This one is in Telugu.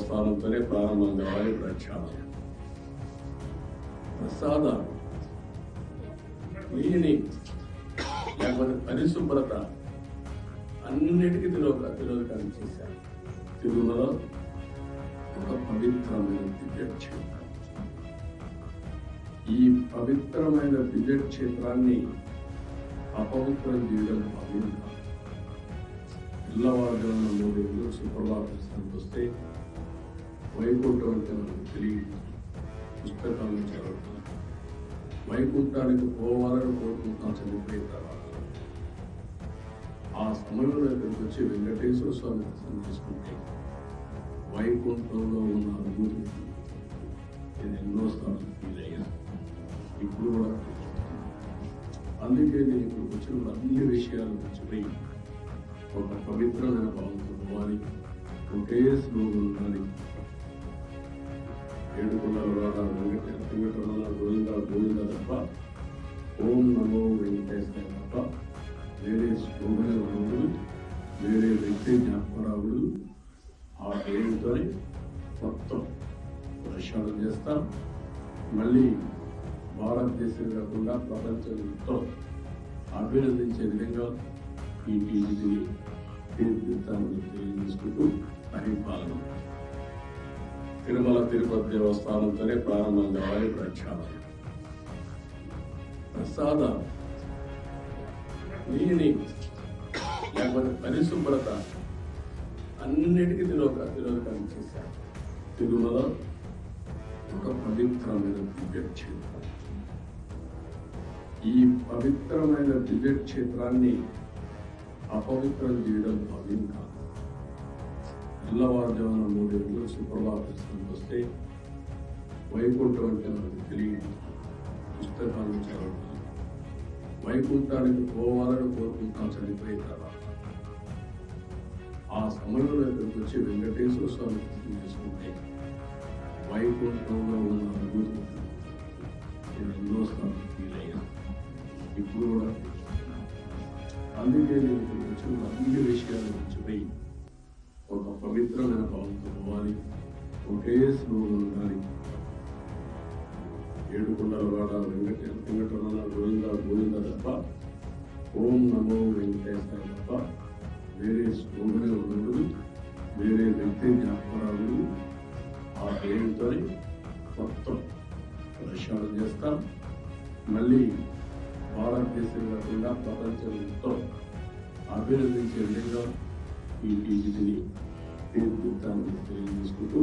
దేవస్థానంతోనే ప్రారంభం కావాలి ప్రక్షాళన. ప్రసాదాలు, క్లీనింగ్, లేకపోతే పరిశుభ్రత అన్నిటికీ తిరోగమనం చేశారు. తిరుమల ఒక పవిత్రమైన దివ్యక్షేత్రం. ఈ పవిత్రమైన దివ్యక్షేత్రాన్ని అపవిత్రం చేయడం భావ్యం కాదు. పిల్లవారుజామున 3 గంటలకు సుప్రభాత దర్శనానికి వస్తే వైకుంఠం అంటే మనకు తెలియదు, పుస్తకాలను చదువుతాం. వైకుంఠానికి పోవాలని కోరుకుంటాం చనిపోయిన తర్వాత. ఆ సమయంలో ఇక్కడికి వచ్చి వెంకటేశ్వర స్వామి దర్శనం చేసుకుంటే వైకుంఠంలో ఉన్న అనుభూతి నేను ఎన్నోసార్లు ఫీల్ అయ్యా. ఇప్పుడు కూడా అందుకే నేను ఇప్పుడు వచ్చినప్పుడు అన్ని విషయాలు మర్చిపోయి ఒక పవిత్రమైన భావంతో పోవాలి, ఒకే స్లోగన్ ఉండాలి. ఏడుకొండల వెంకటరమణ గోవింద గోవింద తప్ప, ఓం నమో వెంకటేశ్వర తప్ప వేరే స్లోగన్ ఉండదు, వేరే వ్యక్తి జ్ఞాపకరావుడు. ఆ పేరుతోనే మొత్తం ప్రక్షాళన చేస్తాం. మళ్ళీ భారతదేశం కాకుండా ప్రపంచంతో అభినందించే విధంగా ఈ టీజీని తీర్చిదిద్దామని తెలియజేసుకుంటూ పరిపాలన తిరుమల తిరుపతి దేవస్థానంతోనే ప్రారంభం కావాలి ప్రక్షాళన. ప్రసాదాలు, క్లీనింగ్, లేకపోతే పరిశుభ్రత అన్నిటికీ తిరోగమనం చేశారు. తిరుమల ఒక పవిత్రమైన దివ్యక్షేత్రం. ఈ పవిత్రమైన దివ్యక్షేత్రాన్ని అపవిత్రం చేయడం భావ్యం కాదు. పిల్లవారుజామున 3 గంటలకు సుప్రభాత దర్శనానికి వస్తే వైకుంఠం అంటే మనకు తెలియదు, పుస్తకాలను చదువుతాం. వైకుంఠానికి పోవాలని కోరుకుంటాం చనిపోయిన తర్వాత. ఆ సమయంలో ఇక్కడికి వచ్చి వెంకటేశ్వర స్వామి దర్శనం చేసుకుంటే వైకుంఠంలో ఉన్న అనుభూతి నేను ఎన్నోసార్లు ఫీల్ అయ్యా. ఇప్పుడు కూడా అందుకే నేను ఇక్కడికి వచ్చిన అన్ని విషయాలు మర్చిపోయి ఒక పవిత్రమైన భావంతో పోవాలి, ఒకే స్లోగన్ ఉండాలి. ఏడుకొండలవాడ వెంకటరమణ గోవింద గోవింద తప్ప, ఓం నమో వెంకటేశ్వర తప్ప వేరే స్లోగనే ఉండదు, వేరే వ్యక్తి జ్ఞాపకరావుడు. ఆ పేరుతోనే మొత్తం ప్రక్షాళన చేస్తాం. మళ్ళీ భారతదేశం కాకుండా ప్రపంచంతో అభినందించే విధంగా ఈ టీజీని తీర్చిదిద్దామని తెలియజేసుకుంటూ